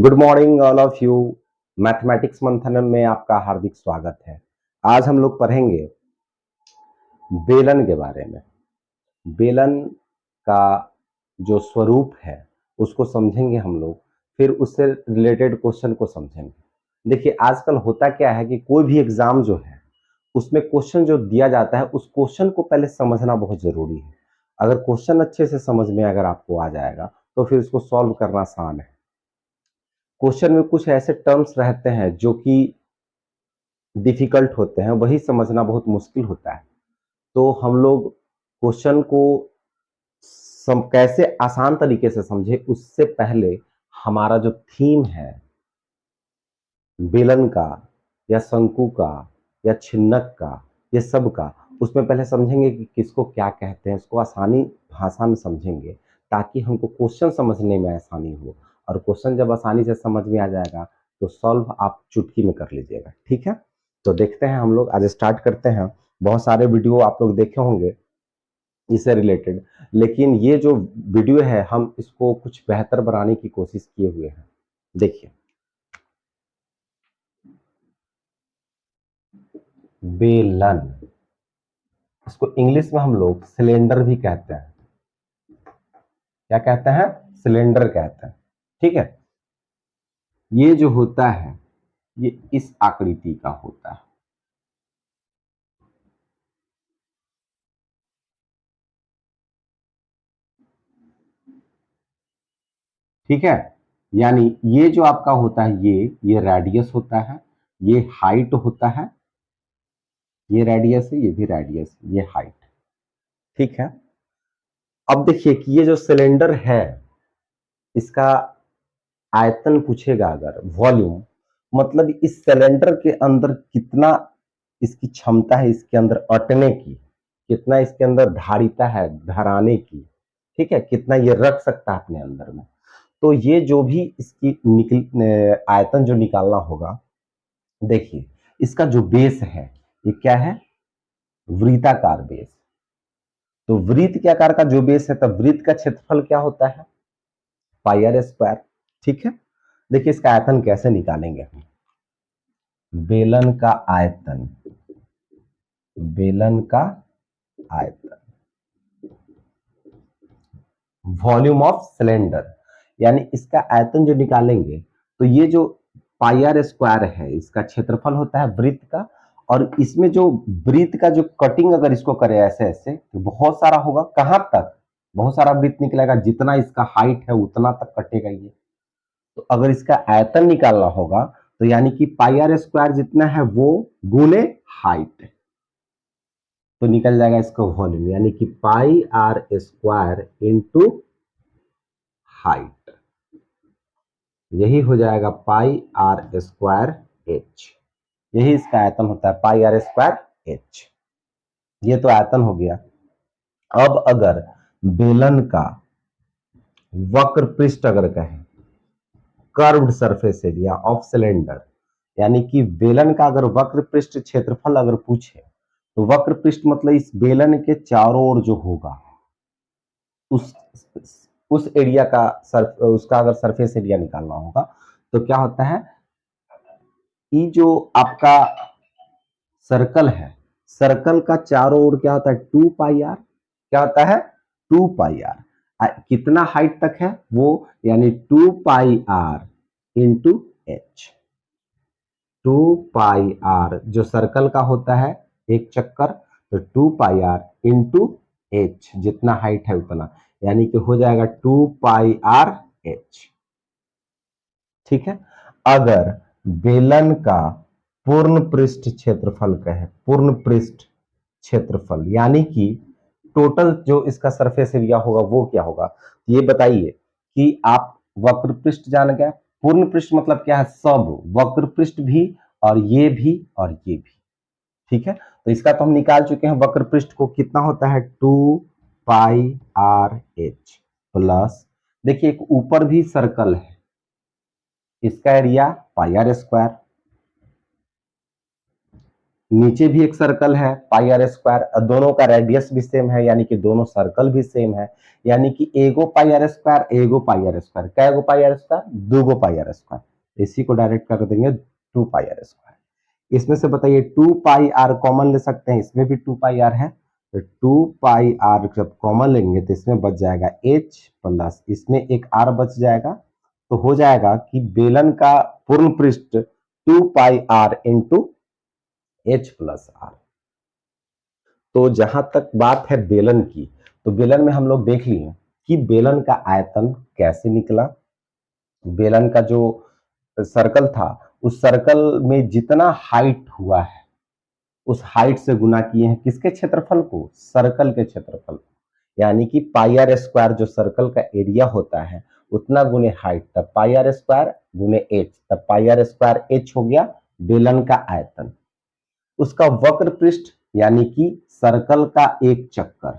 Good morning all of you. Mathematics मंथन में आपका हार्दिक स्वागत है। आज हम लोग पढ़ेंगे बेलन के बारे में। बेलन का जो स्वरूप है उसको समझेंगे हम लोग, फिर उससे रिलेटेड क्वेश्चन को समझेंगे। देखिए आजकल होता क्या है कि कोई भी एग्जाम जो है उसमें क्वेश्चन जो दिया जाता है उस क्वेश्चन को पहले समझना बहुत जरूरी है। अगर क्वेश्चन अच्छे से समझ में अगर आपको आ जाएगा तो फिर उसको सॉल्व करना आसान है। क्वेश्चन में कुछ ऐसे टर्म्स रहते हैं जो कि डिफिकल्ट होते हैं, वही समझना बहुत मुश्किल होता है। तो हम लोग क्वेश्चन को कैसे आसान तरीके से समझे उससे पहले हमारा जो थीम है बेलन का या शंकु का या छिन्नक का, ये सब का, उसमें पहले समझेंगे कि किसको क्या कहते हैं, उसको आसानी भाषा में समझेंगे ताकि हमको क्वेश्चन समझने में आसानी हो। और क्वेश्चन जब आसानी से समझ में आ जाएगा तो सॉल्व आप चुटकी में कर लीजिएगा। ठीक है, तो देखते हैं हम लोग आज स्टार्ट करते हैं। बहुत सारे वीडियो आप लोग देखे होंगे इससे रिलेटेड, लेकिन ये जो वीडियो है हम इसको कुछ बेहतर बनाने की कोशिश किए हुए हैं। देखिए बेलन, इसको इंग्लिश में हम लोग सिलेंडर भी कहते हैं। क्या कहते हैं? सिलेंडर कहते हैं। ठीक है, ये जो होता है ये इस आकृति का होता है। ठीक है, यानी ये जो आपका होता है ये रेडियस होता है, ये हाइट होता है, ये रेडियस है, ये भी रेडियस, ये हाइट। ठीक है, अब देखिए कि ये जो सिलेंडर है इसका आयतन पूछेगा अगर, वॉल्यूम, मतलब इस सिलेंडर के अंदर कितना इसकी क्षमता है इसके अंदर अटने की, कितना इसके अंदर धारिता है धराने की। ठीक है, कितना ये रख सकता है अपने अंदर में। तो ये जो भी इसकी आयतन जो निकालना होगा, देखिए इसका जो बेस है ये क्या है? वृत्ताकार बेस। तो वृत्त के आकार का जो बेस है तब वृत्त का क्षेत्रफल क्या होता है? पाई आर स्क्वायर। ठीक है, देखिए इसका आयतन कैसे निकालेंगे हम। बेलन का आयतन, बेलन का आयतन, वॉल्यूम ऑफ सिलेंडर, यानी इसका आयतन जो निकालेंगे तो ये जो पाई आर स्क्वायर है इसका क्षेत्रफल होता है वृत्त का। और इसमें जो वृत्त का जो कटिंग अगर इसको करे ऐसे ऐसे तो बहुत सारा होगा। कहां तक? बहुत सारा वृत्त निकलेगा, जितना इसका हाइट है उतना तक कटेगा ये। तो अगर इसका आयतन निकालना होगा तो यानी कि पाई आर स्क्वायर जितना है वो गुने हाइट, तो निकल जाएगा इसका वॉल्यूम, यानी कि पाई आर स्क्वायर इंटू हाइट, यही हो जाएगा पाई आर स्क्वायर एच। यही इसका आयतन होता है, पाई आर स्क्वायर एच। ये तो आयतन हो गया। अब अगर बेलन का वक्र पृष्ठ अगर कहें, curved surface area of cylinder, यानी कि बेलन का अगर वक्र पृष्ठ क्षेत्रफल अगर पूछे तो वक्र पृष्ठ मतलब इस बेलन के चारों ओर जो होगा उस उस एरिया का उसका अगर सरफेस एरिया निकालना होगा तो क्या होता है, ये जो आपका सर्कल है, सर्कल का चारों ओर क्या होता है? 2 पाई आर। क्या होता है? 2 पाई आर। कितना हाइट तक है वो? यानी 2 pi R into H. 2 pi R जो सर्कल का होता है एक चक्कर, तो 2 पाई आर इंटू एच, जितना हाइट है उतना, यानी कि हो जाएगा 2 पाई आर एच। ठीक है, अगर बेलन का पूर्ण पृष्ठ क्षेत्रफल कहे, पूर्ण पृष्ठ क्षेत्रफल यानी कि टोटल जो इसका सरफेस एरिया होगा वो क्या होगा, ये बताइए कि आप वक्र पृष्ठ जान गए, पूर्ण पृष्ठ मतलब क्या है? सब, वक्र पृष्ठ भी और ये भी और ये भी। ठीक है, तो इसका तो हम निकाल चुके हैं वक्र पृष्ठ को, कितना होता है? 2 पाई आर एच प्लस, देखिए एक ऊपर भी सर्कल है, इसका एरिया पाई आर स्क्वायर, नीचे भी एक सर्कल है पाई आर स्क्वायर, दोनों का रेडियस भी सेम है, यानी कि दोनों सर्कल भी सेम है, यानी कि एगो पाई आर स्क्वायर एगो पाई आर स्क्वायर, कैगो पाई आर स्क्वायर, दूगो पाई आर स्क्वायर, इसी को डायरेक्ट कर देंगे 2 पाई आर स्क्वायर। इसमें से बताइए 2 पाई आर कॉमन ले सकते हैं, इसमें भी 2 पाई आर है, तो 2 पाई आर जब कॉमन लेंगे तो इसमें बच जाएगा h प्लस इसमें एक r बच जाएगा, तो हो जाएगा कि बेलन का पूर्ण पृष्ठ 2 pi R into H plus R. तो जहां तक बात है बेलन की, तो बेलन में हम लोग देख लिए कि बेलन का आयतन कैसे निकला। बेलन का जो सर्कल था, उस सर्कल में जितना हाइट हुआ है उस हाइट से गुना किए हैं किसके क्षेत्रफल को, सर्कल के क्षेत्रफल को, यानी कि पाई आर स्क्वायर जो सर्कल का एरिया होता है उतना गुने हाइट, तब पाई आर स्क्वायर गुने एच, तब पाई आर स्क्वायर एच हो गया बेलन का आयतन। उसका वक्र पृष्ठ यानी कि सर्कल का एक चक्कर,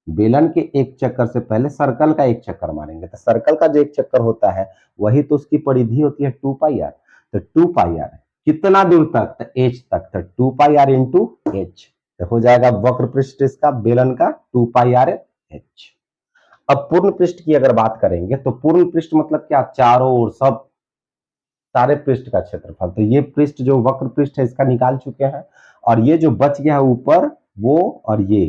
बेलन के एक चक्कर से पहले सर्कल का एक चक्कर मारेंगे, तो सर्कल का जो एक चक्कर होता है वही तो उसकी परिधि होती है 2 पाई आर, तो 2 पाई आर कितना दूर तक, तो एच तक, तो 2 पाई आर इंटू एच, तो हो जाएगा वक्र पृष्ठ इसका बेलन का 2 पाई आर एच। अब पूर्ण पृष्ठ की अगर बात करेंगे तो पूर्ण पृष्ठ मतलब क्या, चारों ओर सब सारे पृष्ठ का क्षेत्रफल, तो ये पृष्ठ जो वक्र पृष्ठ है इसका निकाल चुके हैं, और ये जो बच गया है ऊपर वो और ये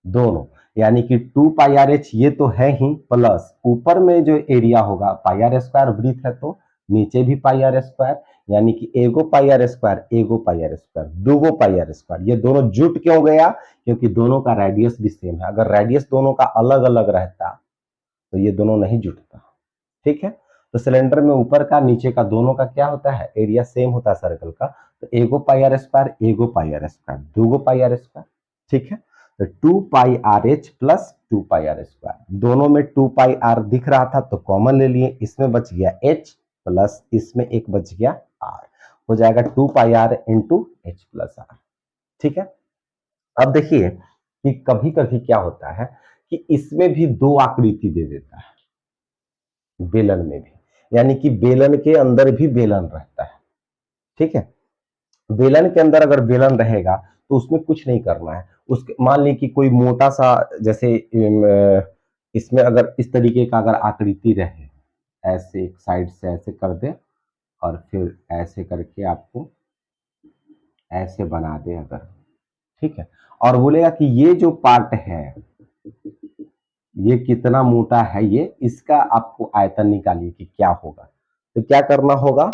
दोनों, यानी कि 2 पाई आर एच ये तो है ही, प्लस ऊपर में जो एरिया होगा पाई आर स्क्वायर वृत्त है तो नीचे भी पाई आर स्क्वायर, यानी कि एगो पाई आर स्क्वायर एगो पाई आर स्क्वायर दूगो पाई आर स्क्वायर। ये दोनों जुट क्यों गया, क्योंकि दोनों का रेडियस भी सेम है, अगर रेडियस दोनों का अलग अलग रहता तो ये दोनों नहीं जुटता। ठीक है, तो सिलेंडर में ऊपर का नीचे का दोनों का क्या होता है, एरिया सेम होता है सर्कल का, तो एगो पाई आर स्क्वायर एगो पाई आर स्क्वायर दूगो पाई आर स्क्वायर। ठीक है, तो 2 pi R H plus 2 pi R square, दोनों में 2 पाई आर दिख रहा था तो कॉमन ले लिए, इसमें बच गया एच प्लस इसमें एक बच गया आर, हो जाएगा 2 pi R into H plus R. ठीक है, अब देखिए कि कभी कभी क्या होता है कि इसमें भी दो आकृति दे देता है बेलन में भी, यानी कि बेलन के अंदर भी बेलन रहता है। ठीक है, बेलन के अंदर अगर बेलन रहेगा तो उसमें कुछ नहीं करना है, उसके मान ली कि कोई मोटा सा जैसे इसमें अगर इस तरीके का अगर आकृति रहे, ऐसे एक साइड से ऐसे कर दे और फिर ऐसे करके आपको ऐसे बना दे अगर, ठीक है, और बोलेगा कि ये जो पार्ट है ये कितना मोटा है, ये इसका आपको आयतन निकालिए कि क्या होगा। तो क्या करना होगा,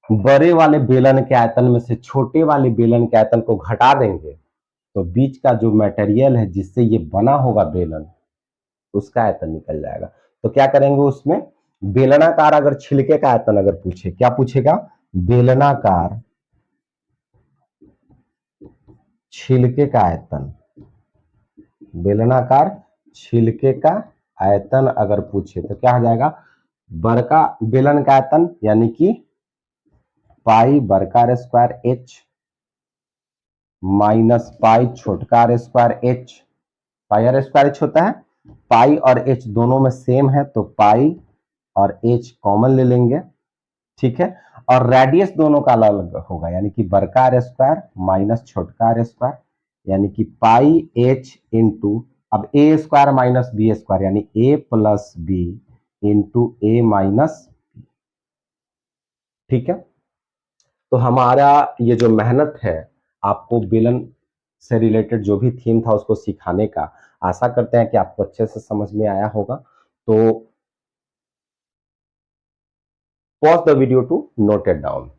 बड़े वाले बेलन के आयतन में से छोटे वाले बेलन के आयतन को घटा देंगे, तो बीच का जो मटेरियल है जिससे ये बना होगा बेलन उसका आयतन निकल जाएगा। तो क्या करेंगे उसमें, बेलनाकार अगर छिलके का आयतन अगर पूछे, क्या पूछेगा, बेलनाकार छिलके का आयतन, बेलनाकार छिलके का आयतन अगर पूछे तो क्या हो जाएगा, बड़का बेलन का आयतन यानी कि पाई बड़का R square H minus pi छोटका R square H, pi R square H होता है, पाई और एच दोनों में सेम है तो पाई और एच कॉमन ले लेंगे। ठीक है, और रेडियस दोनों का अलग अलग होगा, यानी कि बड़का आर स्क्वायर माइनस छोटका आर स्क्वायर, यानी कि पाई एच इंटू, अब ए स्क्वायर माइनस बी स्क्वायर यानी ए प्लस बी इंटू ए माइनस। ठीक है, तो हमारा ये जो मेहनत है आपको बेलन से रिलेटेड जो भी थीम था उसको सिखाने का, आशा करते हैं कि आपको अच्छे से समझ में आया होगा। तो pause the video to note it down.